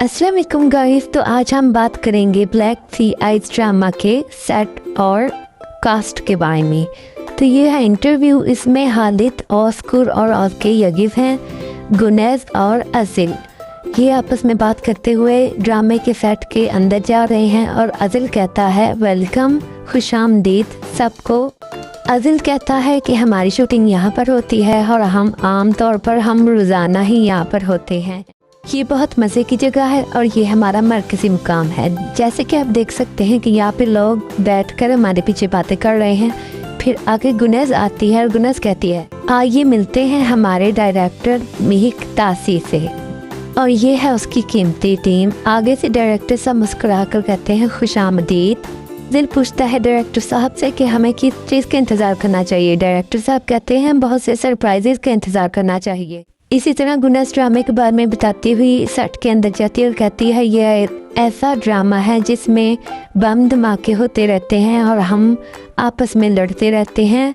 अस्सलाम वालेकुम गाइस। तो आज हम बात करेंगे ब्लैक सी आइज ड्रामा के सेट और कास्ट के बारे में। तो ये है इंटरव्यू। इसमें हालिद, ऑस्कर और ऑस्के यगिव हैं, गुनैज और अजिल। ये आपस में बात करते हुए ड्रामे के सेट के अंदर जा रहे हैं और अजिल कहता है वेलकम, खुशामदीद सबको। अजिल कहता है कि हमारी शूटिंग यहाँ पर होती है और हम आम तौर पर हम रोज़ाना ही यहाँ पर होते हैं। ये बहुत मज़े की जगह है और ये हमारा मरकज़ी मुकाम है। जैसे कि आप देख सकते हैं कि यहाँ पे लोग बैठकर हमारे पीछे बातें कर रहे हैं। फिर आगे गुनैज आती है और गुनैज कहती है आइए मिलते हैं हमारे डायरेक्टर मिहिक तासी से, और ये है उसकी कीमती टीम। आगे से डायरेक्टर साहब मुस्कुरा कर कहते हैं खुशामदीद। दिल पूछता है डायरेक्टर साहब से कि हमें किस चीज़ का इंतज़ार करना चाहिए। डायरेक्टर साहब कहते हैं बहुत से सरप्राइजेज़ का इंतज़ार करना चाहिए। इसी तरह गुनैज ड्रामे के बारे में बताती हुई सेट के अंदर जाती है और कहती है यह ऐसा ड्रामा है जिसमें बम धमाके होते रहते हैं और हम आपस में लड़ते रहते हैं।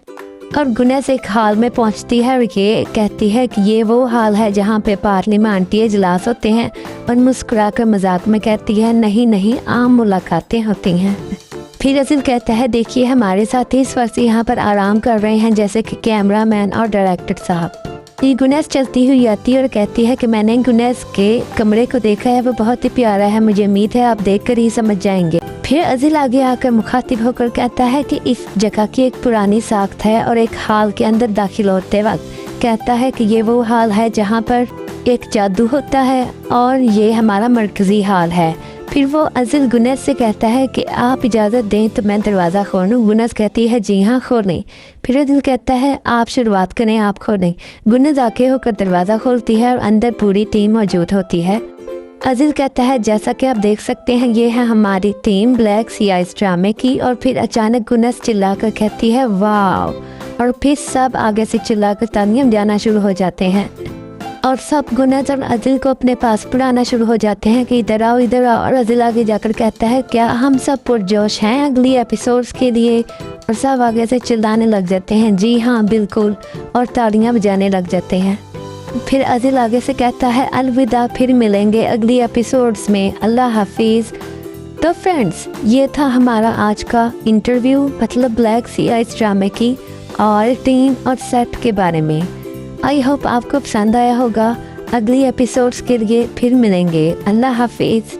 और गुनैज एक हाल में पहुंचती है और ये कहती है कि ये वो हाल है जहां पे पार्लियामेंटी इजलास होते हैं, और मुस्कुरा कर मजाक में कहती है नहीं नहीं, आम मुलाकातें होती हैं। फिर अजिल कहता है देखिए हमारे साथी इस वक्त यहाँ पर आराम कर रहे हैं, जैसे कि कैमरामैन और डायरेक्टर साहब। ये गुनैज चलती हुई आती है और कहती है कि मैंने गुनैज के कमरे को देखा है, वो बहुत ही प्यारा है, मुझे उम्मीद है आप देखकर ही समझ जाएंगे। फिर अजिल आगे आकर मुखातिब होकर कहता है कि इस जगह की एक पुरानी साख्त है, और एक हाल के अंदर दाखिल होते वक्त कहता है कि ये वो हाल है जहाँ पर एक जादू होता है और ये हमारा मरकज़ी हाल है। फिर वो अजिल गुनैज से कहता है कि आप इजाज़त दें तो मैं दरवाज़ा खोलूँ। गुनैज कहती है जी हाँ खोलें। फिर अजिल कहता है आप शुरुआत करें, आप खोलें। गुनैज आगे होकर दरवाज़ा खोलती है और अंदर पूरी टीम मौजूद होती है। अजिल कहता है जैसा कि आप देख सकते हैं ये है हमारी टीम ब्लैक सी आइज ड्रामे की। और फिर अचानक गुनैज चिल्लाकर कहती है वाव, और फिर सब आगे से चिल्लाकर तालियां जाना शुरू हो जाते हैं और सब गुनैज और अजिल को अपने पास बुलाना शुरू हो जाते हैं कि इधर आओ इधर आओ। और अजिल आगे जाकर कहता है क्या हम सब पुरजोश हैं अगली एपिसोड्स के लिए, और सब आगे से चिल्लाने लग जाते हैं जी हाँ बिल्कुल, और तालियां बजाने लग जाते हैं। फिर अजिल आगे से कहता है अलविदा, फिर मिलेंगे अगली एपिसोड्स में, अल्लाह हाफिज़। तो फ्रेंड्स ये था हमारा आज का इंटरव्यू, मतलब ब्लैक सी आइज ड्रामे की और टीम और सेट के बारे में। आई होप आपको पसंद आया होगा। अगली एपिसोड्स के लिए फिर मिलेंगे। अल्लाह हाफिज़।